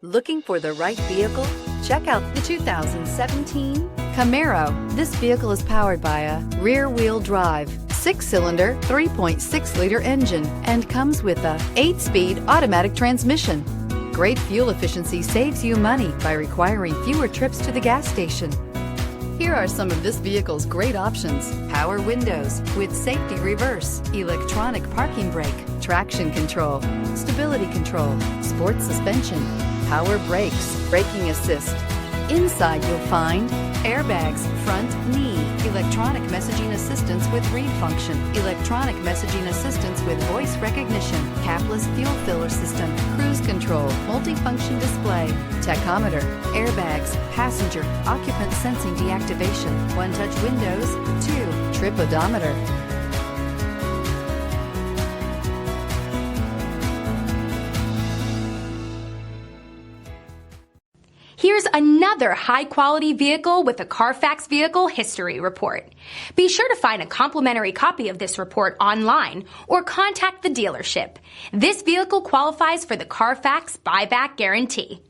Looking for the right vehicle? Check out the 2017 Camaro. This vehicle is powered by a rear-wheel drive, 6-cylinder, 3.6-liter engine, and comes with a 8-speed automatic transmission. Great fuel efficiency saves you money by requiring fewer trips to the gas station. Here are some of this vehicle's great options: power windows with safety reverse, electronic parking brake, traction control, stability control, sports suspension, power brakes, braking assist. Inside you'll find airbags, front knee, electronic messaging assistance with read function, electronic messaging assistance with voice recognition, capless fuel filler system, cruise control, multifunction display, tachometer, airbags, passenger, occupant sensing deactivation, one-touch windows, 2, trip odometer. Here's another high-quality vehicle with a Carfax Vehicle History Report. Be sure to find a complimentary copy of this report online or contact the dealership. This vehicle qualifies for the Carfax Buyback Guarantee.